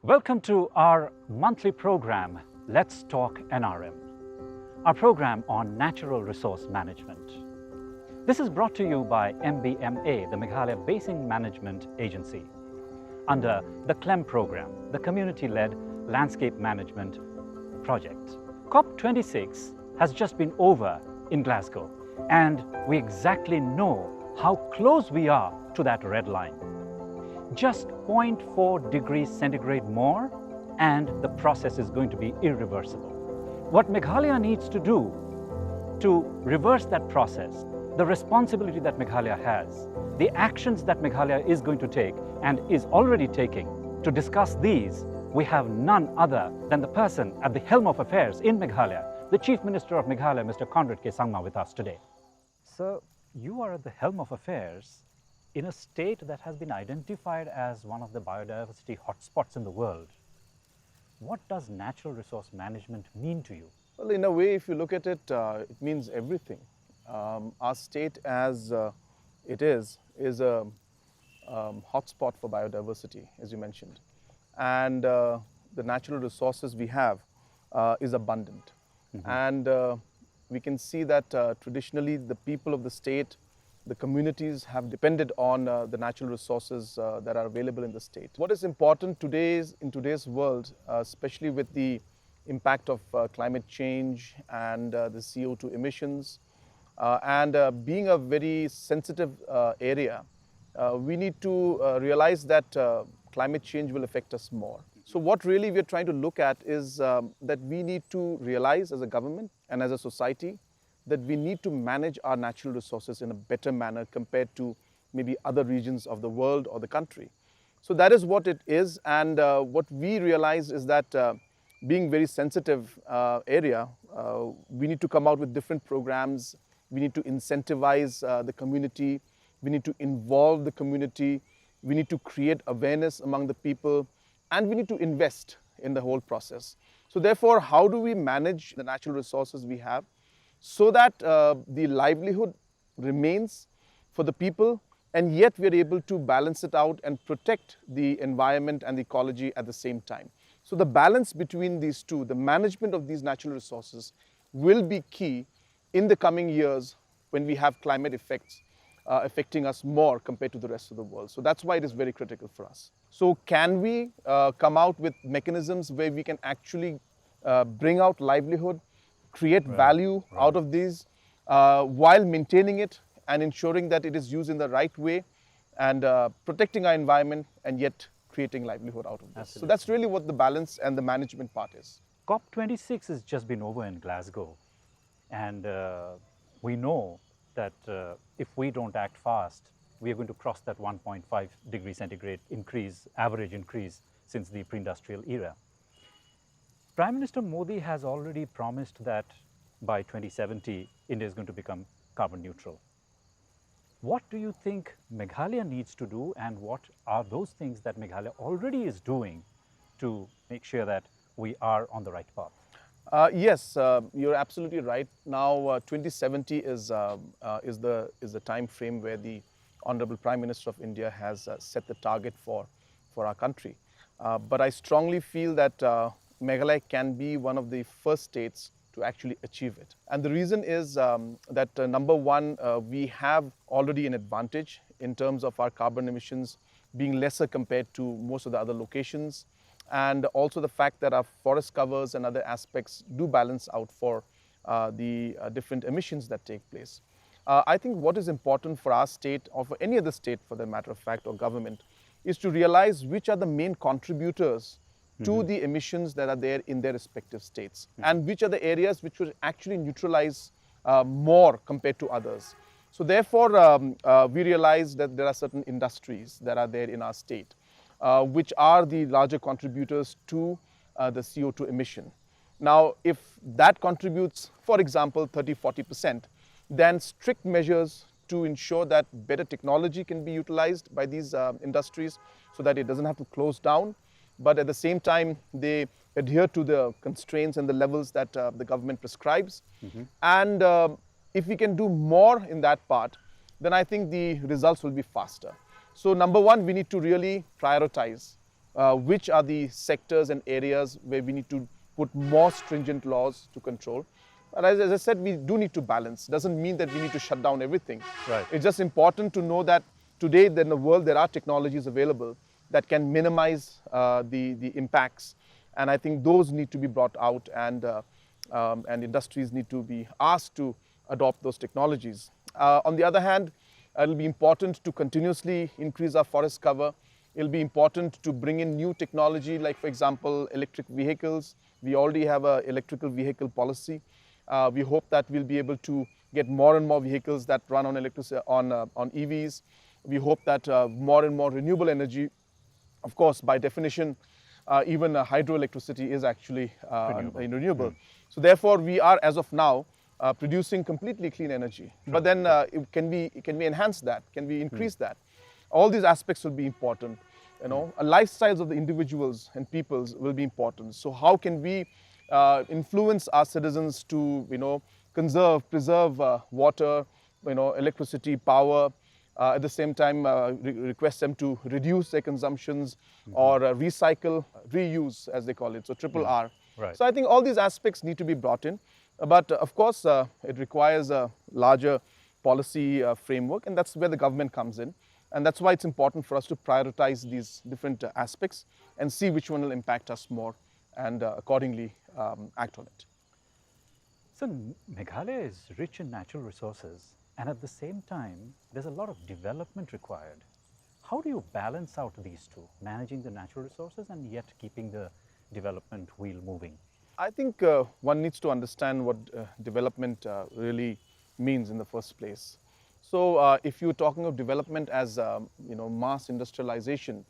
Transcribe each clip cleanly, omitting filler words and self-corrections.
Welcome to our monthly program, Let's Talk NRM, our program on natural resource management. This is brought to you by MBMA, the Meghalaya Basin Management Agency, under the CLEM program, the Community-Led Landscape Management Project. COP26 has just been over in Glasgow, and we exactly know how close we are to that red line. Just 0.4 degrees centigrade more, and the process is going to be irreversible. What Meghalaya needs to do to reverse that process, the responsibility that Meghalaya has, the actions that Meghalaya is going to take and is already taking, to discuss these, we have none other than the person at the helm of affairs in Meghalaya, the Chief Minister of Meghalaya, Mr. Conrad K. Sangma, with us today. Sir, you are at the helm of affairs in a state that has been identified as one of the biodiversity hotspots in the world. What does natural resource management mean to you? Well, in a way, if you look at it, it means everything. Our state as it is a hotspot for biodiversity, as you mentioned. And the natural resources we have is abundant. Mm-hmm. And we can see that traditionally the people of the state, the communities have depended on the natural resources that are available in the state. What is important in today's world, especially with the impact of climate change and the CO2 emissions, and being a very sensitive area, we need to realize that climate change will affect us more. So what really we are trying to look at is that we need to realize as a government and as a society that we need to manage our natural resources in a better manner compared to maybe other regions of the world or the country. So that is what it is, and what we realize is that being very sensitive area, we need to come out with different programs, we need to incentivize the community, we need to involve the community, we need to create awareness among the people, and we need to invest in the whole process. So therefore, how do we manage the natural resources we have so that the livelihood remains for the people, and yet we are able to balance it out and protect the environment and the ecology at the same time. So the balance between these two, the management of these natural resources, will be key in the coming years when we have climate effects affecting us more compared to the rest of the world. So that's why it is very critical for us. So can we come out with mechanisms where we can actually bring out livelihood, create value out of these while maintaining it and ensuring that it is used in the right way and protecting our environment and yet creating livelihood out of this. Absolutely. So that's really what the balance and the management part is. COP26 has just been over in Glasgow, and we know that if we don't act fast, we are going to cross that 1.5 degree centigrade increase, average increase since the pre-industrial era. Prime Minister Modi has already promised that by 2070, India is going to become carbon neutral. What do you think Meghalaya needs to do, and what are those things that Meghalaya already is doing to make sure that we are on the right path? Yes, you're absolutely right. Now, 2070 is the time frame where the Honorable Prime Minister of India has set the target for our country. But I strongly feel that Meghalaya can be one of the first states to actually achieve it. And the reason is that number one, we have already an advantage in terms of our carbon emissions being lesser compared to most of the other locations. And also the fact that our forest covers and other aspects do balance out for the different emissions that take place. I think what is important for our state, or for any other state for the matter of fact, or government, is to realize which are the main contributors to the emissions that are there in their respective states, and which are the areas which will actually neutralize more compared to others. So therefore, we realize that there are certain industries that are there in our state, which are the larger contributors to the CO2 emission. Now, if that contributes, for example, 30–40%, then strict measures to ensure that better technology can be utilized by these industries so that it doesn't have to close down, but at the same time they adhere to the constraints and the levels that the government prescribes. And if we can do more in that part, then I think the results will be faster. So number one, we need to really prioritize which are the sectors and areas where we need to put more stringent laws to control. But as I said, we do need to balance. Doesn't mean that we need to shut down everything. Right. It's just important to know that today in the world there are technologies available that can minimize the impacts, and I think those need to be brought out, and industries need to be asked to adopt those technologies. On the other hand, it will be important to continuously increase our forest cover. It will be important to bring in new technology, like for example electric vehicles. We already have an electrical vehicle policy. We hope that we'll be able to get more and more vehicles that run on electricity, on EVs. We hope that more and more renewable energy, of course, by definition, even hydroelectricity is actually renewable. So therefore, we are, as of now, producing completely clean energy. But then can we enhance that? Can we increase that? All these aspects will be important. You know, lifestyles of the individuals and peoples will be important. So how can we influence our citizens to, you know, preserve water, you know, electricity, power, at the same time request them to reduce their consumptions or recycle, reuse as they call it, so triple R. Right. So I think all these aspects need to be brought in, but of course it requires a larger policy framework, and that's where the government comes in. And that's why it's important for us to prioritize these different aspects and see which one will impact us more, and accordingly act on it. So Meghalaya is rich in natural resources, and at the same time, there's a lot of development required. How do you balance out these two, managing the natural resources and yet keeping the development wheel moving? I think one needs to understand what development really means in the first place. So if you're talking of development as you know, mass industrialization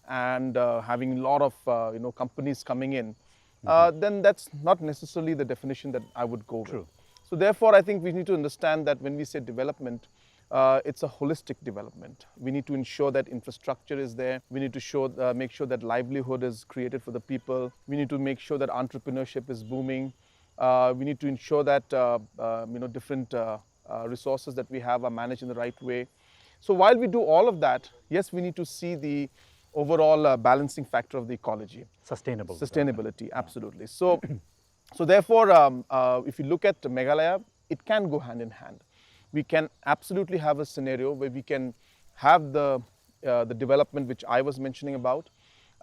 and having a lot of you know, companies coming in, then that's not necessarily the definition that I would go with. So therefore, I think we need to understand that when we say development, it's a holistic development. We need to ensure that infrastructure is there. We need to make sure that livelihood is created for the people. We need to make sure that entrepreneurship is booming. We need to ensure that you know, different resources that we have are managed in the right way. So while we do all of that, yes, we need to see the overall balancing factor of the ecology. Sustainability, absolutely. So, so therefore, if you look at Meghalaya, it can go hand in hand. We can absolutely have a scenario where we can have the development which I was mentioning about,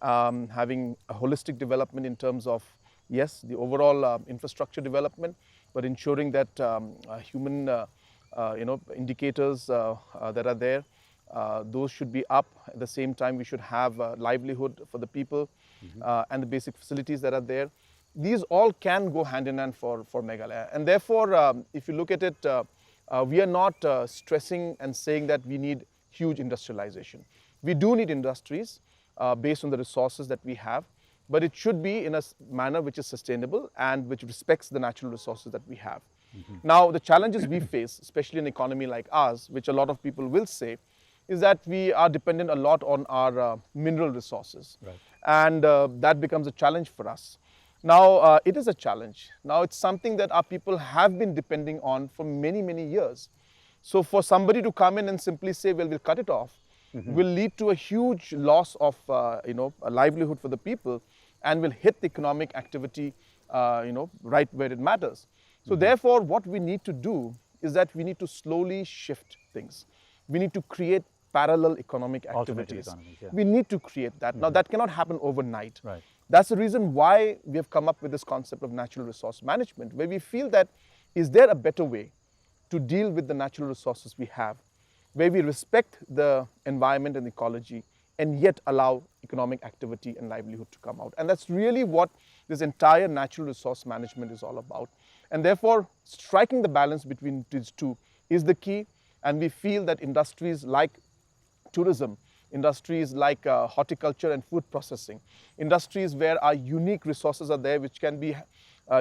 having a holistic development in terms of, yes, the overall infrastructure development, but ensuring that human you know, indicators that are there, those should be up. At the same time, we should have livelihood for the people and the basic facilities that are there. These all can go hand in hand for Meghalaya. And therefore, if you look at it, we are not stressing and saying that we need huge industrialization. We do need industries based on the resources that we have, but it should be in a manner which is sustainable and which respects the natural resources that we have. Now, the challenges we face, especially in an economy like ours, which a lot of people will say, is that we are dependent a lot on our mineral resources. Right. And that becomes a challenge for us. Now, it is a challenge. Now, it's something that our people have been depending on for many, many years. So for somebody to come in and simply say, well, we'll cut it off, will lead to a huge loss of you know, a livelihood for the people, and will hit the economic activity you know, right where it matters. So therefore, what we need to do is that we need to slowly shift things. We need to create parallel economic activities. We need to create that. Now, that cannot happen overnight. Right. That's the reason why we have come up with this concept of natural resource management, where we feel that, is there a better way to deal with the natural resources we have, where we respect the environment and ecology, and yet allow economic activity and livelihood to come out. And that's really what this entire natural resource management is all about. And therefore, striking the balance between these two is the key. And we feel that industries like tourism, industries like horticulture and food processing, industries where our unique resources are there, which can be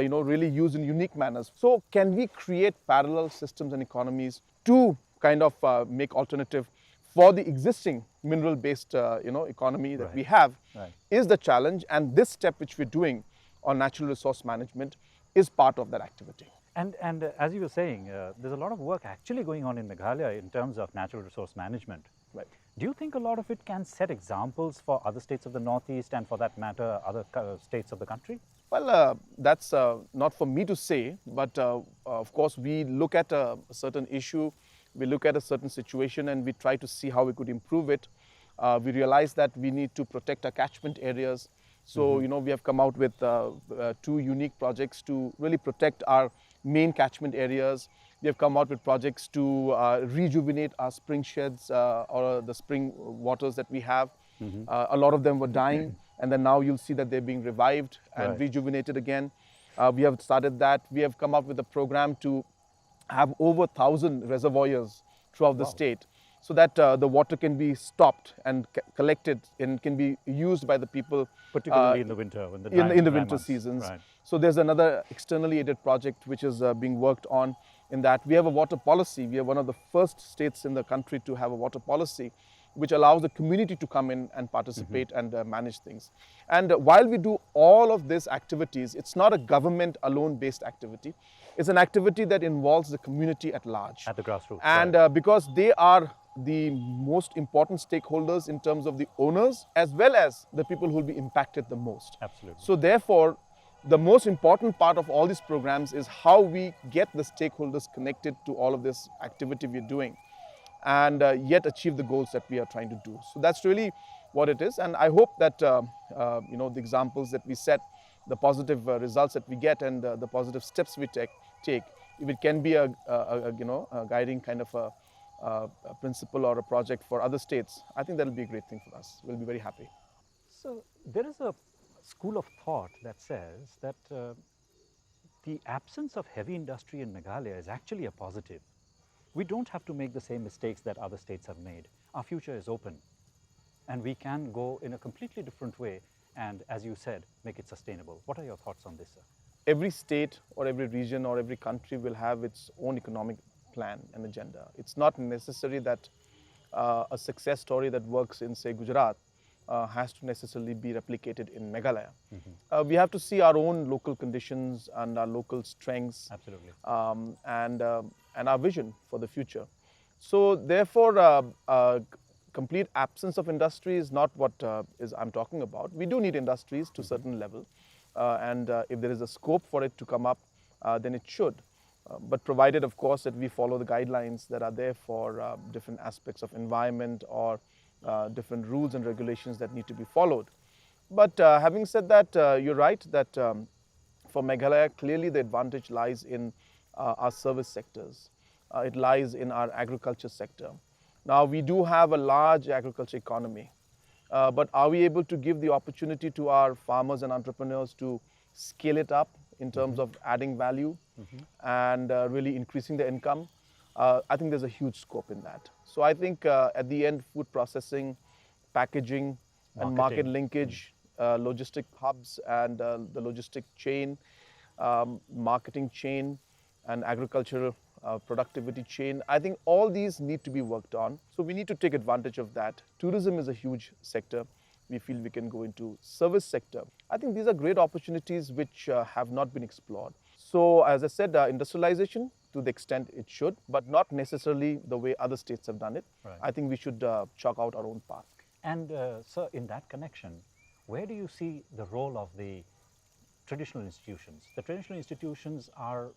you know, really used in unique manners. So can we create parallel systems and economies to kind of make alternative for the existing mineral-based you know, economy that we have, is the challenge. And this step which we're doing on natural resource management is part of that activity. And as you were saying, there's a lot of work actually going on in Meghalaya in terms of natural resource management. Right. Do you think a lot of it can set examples for other states of the Northeast and, for that matter, other states of the country? Well, that's not for me to say, but of course we look at a certain issue, we look at a certain situation and we try to see how we could improve it. We realize that we need to protect our catchment areas. So, we have come out with two unique projects to really protect our main catchment areas. We have come out with projects to rejuvenate our spring sheds or the spring waters that we have. A lot of them were dying, and then now you'll see that they're being revived and Right. rejuvenated again. We have started that. We have come up with a program to have over 1,000 reservoirs throughout the state, so that the water can be stopped and collected and can be used by the people, Particularly in the winter, when the in the dry winter months. seasons. Right. So there's another externally aided project which is being worked on. In that we have a water policy. We are one of the first states in the country to have a water policy, which allows the community to come in and participate and manage things. And while we do all of these activities, it's not a government alone based activity. It's an activity that involves the community at large. At the grassroots. And right. because they are the most important stakeholders in terms of the owners as well as the people who will be impacted the most. Absolutely. So therefore, the most important part of all these programs is how we get the stakeholders connected to all of this activity we're doing and yet achieve the goals that we are trying to do. So that's really what it is. And I hope that the examples that we set, the positive results that we get and the positive steps we take, if it can be a guiding kind of a principle or a project for other states, I think that'll be a great thing for us. We'll be very happy. So there is a school of thought that says that the absence of heavy industry in Meghalaya is actually a positive. We don't have to make the same mistakes that other states have made. Our future is open, and we can go in a completely different way and, as you said, make it sustainable. What are your thoughts on this, sir? Every state or every region or every country will have its own economic plan and agenda. It's not necessary that a success story that works in, say, Gujarat has to necessarily be replicated in Meghalaya. We have to see our own local conditions and our local strengths. Absolutely. And our vision for the future. So therefore, complete absence of industry is not what I'm talking about. We do need industries to a certain level. And if there is a scope for it to come up, then it should. But provided, of course, that we follow the guidelines that are there for different aspects of environment or different rules and regulations that need to be followed. But having said that, you're right that for Meghalaya, clearly the advantage lies in our service sectors. It lies in our agriculture sector. Now, we do have a large agriculture economy, but are we able to give the opportunity to our farmers and entrepreneurs to scale it up in terms of adding value and really increasing their income? I think there's a huge scope in that. So I think at the end, food processing, packaging, and market linkage, logistic hubs and the logistic chain, marketing chain, and agricultural productivity chain. I think all these need to be worked on. So we need to take advantage of that. Tourism is a huge sector. We feel we can go into service sector. I think these are great opportunities which have not been explored. So as I said, industrialization to the extent it should, but not necessarily the way other states have done it. Right. I think we should chalk out our own path. And sir, in that connection, where do you see the role of the traditional institutions? The traditional institutions are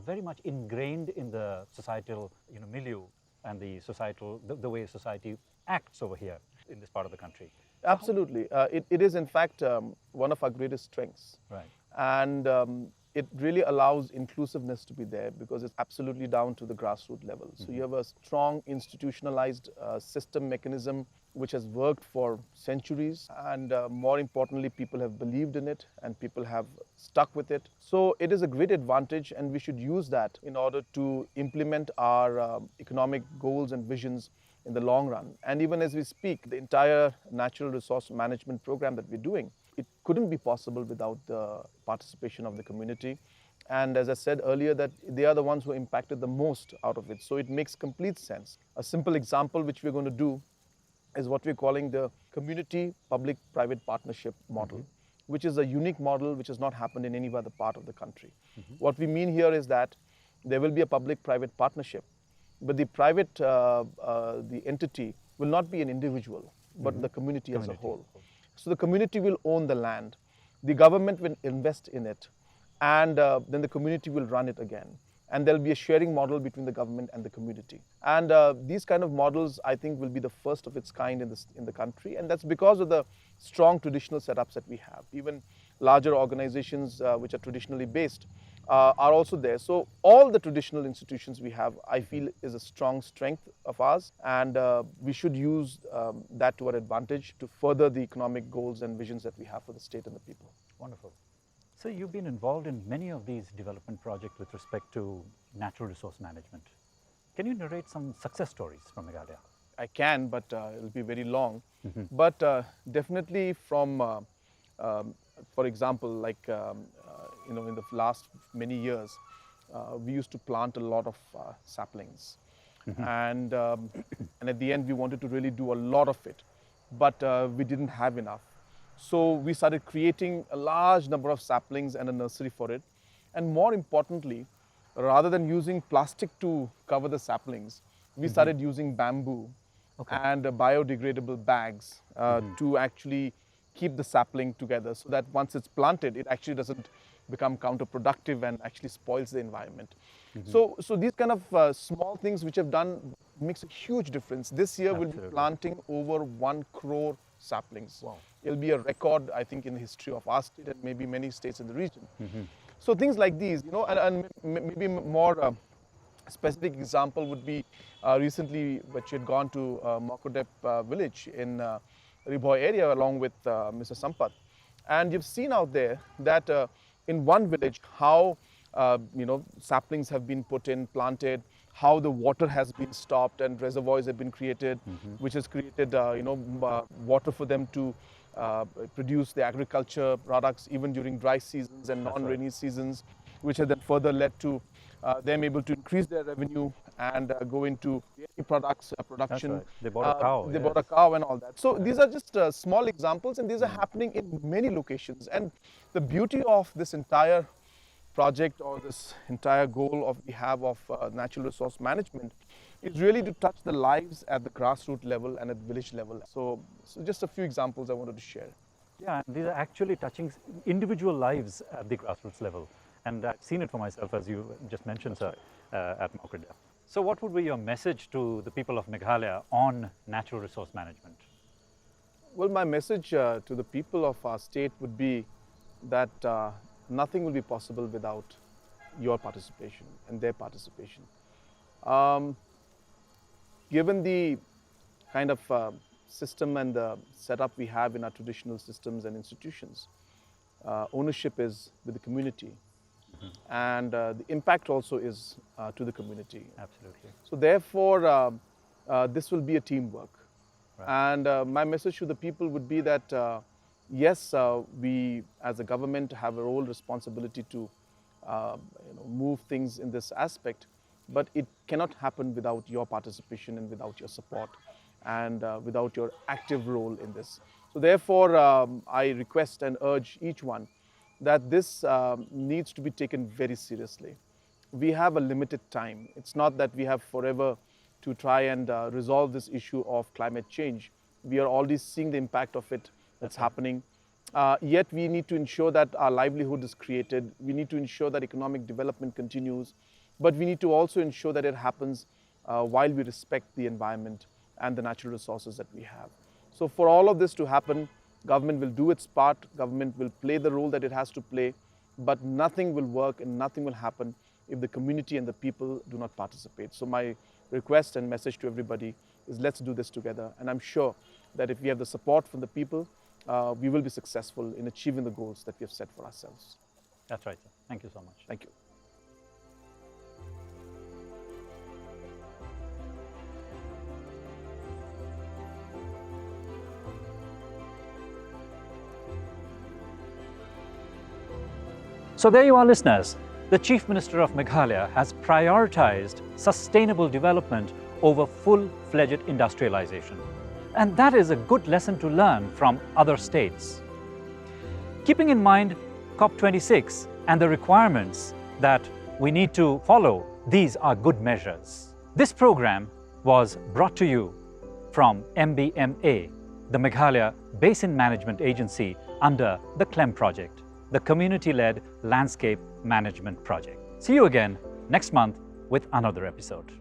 very much ingrained in the societal milieu and the societal, the way society acts over here in this part of the country. Absolutely. It is, in fact, one of our greatest strengths. Right. And it really allows inclusiveness to be there because it's absolutely down to the grassroots level. So you have a strong institutionalized system mechanism which has worked for centuries, and more importantly, people have believed in it and people have stuck with it. So it is a great advantage, and we should use that in order to implement our economic goals and visions in the long run. And even as we speak, the entire natural resource management program that we're doing, it couldn't be possible without the participation of the community. And as I said earlier, that they are the ones who are impacted the most out of it. So it makes complete sense. A simple example which we're going to do is what we're calling the community public-private partnership model, which is a unique model which has not happened in any other part of the country. What we mean here is that there will be a public-private partnership, but the private, the entity will not be an individual, but the community as a whole. So the community will own the land, the government will invest in it, and then the community will run it again. And there'll be a sharing model between the government and the community. And these kind of models, I think, will be the first of its kind in the country. And that's because of the strong traditional setups that we have. Even larger organizations which are traditionally based are also there. So all the traditional institutions we have, I feel, is a strong strength of ours. And we should use that to our advantage to further the economic goals and visions that we have for the state and the people. Wonderful. So you've been involved in many of these development projects with respect to natural resource management. Can you narrate some success stories from Meghalaya? I can, but it'll be very long. But definitely from, for example, like, in the last many years, we used to plant a lot of saplings. And at the end, we wanted to really do a lot of it, but we didn't have enough. So we started creating a large number of saplings and a nursery for it. And more importantly, rather than using plastic to cover the saplings, we started using bamboo and biodegradable bags to actually keep the sapling together, so that once it's planted, it actually doesn't become counterproductive and actually spoils the environment. So these kind of small things which have done makes a huge difference. This year we'll be planting over 1 crore saplings. Wow. It'll be a record, I think, in the history of our state and maybe many states in the region. So things like these, and maybe more specific example would be recently, which had gone to Makudep village in Riboy area along with Mr. Sampath. And you've seen out there that in one village how saplings have been put in, planted, how the water has been stopped and reservoirs have been created, which has created water for them to produce the agriculture products even during dry seasons and non-rainy seasons, which has then further led to them able to increase their revenue and go into dairy products production. That's right. They bought a cow. They bought a cow and all that. So these are just small examples, and these are happening in many locations. And the beauty of this entire project, or this entire goal we have of natural resource management, is really to touch the lives at the grassroots level and at the village level. So just a few examples I wanted to share. Yeah, these are actually touching individual lives at the grassroots level. And I've seen it for myself, as you just mentioned, sir, at Makudep. So what would be your message to the people of Meghalaya on natural resource management? Well, my message to the people of our state would be that nothing will be possible without your participation and their participation. Given the kind of system and the setup we have in our traditional systems and institutions, ownership is with the community. And the impact also is to the community. Absolutely. So therefore, this will be a teamwork. Right. And my message to the people would be that, yes, we as a government have a role responsibility to move things in this aspect, but it cannot happen without your participation and without your support and without your active role in this. So therefore, I request and urge each one that this needs to be taken very seriously. We have a limited time. It's not that we have forever to try and resolve this issue of climate change. We are already seeing the impact of it that's happening. Yet we need to ensure that our livelihood is created. We need to ensure that economic development continues. But we need to also ensure that it happens while we respect the environment and the natural resources that we have. So for all of this to happen, government will do its part, government will play the role that it has to play, but nothing will work and nothing will happen if the community and the people do not participate. So my request and message to everybody is, let's do this together. And I'm sure that if we have the support from the people, we will be successful in achieving the goals that we have set for ourselves. That's right, sir. Thank you so much. Thank you. So there you are, listeners. The Chief Minister of Meghalaya has prioritized sustainable development over full-fledged industrialization. And that is a good lesson to learn from other states. Keeping in mind COP26 and the requirements that we need to follow, these are good measures. This program was brought to you from MBMA, the Meghalaya Basin Management Agency under the CLEM project, the Community-Led Landscape Management Project. See you again next month with another episode.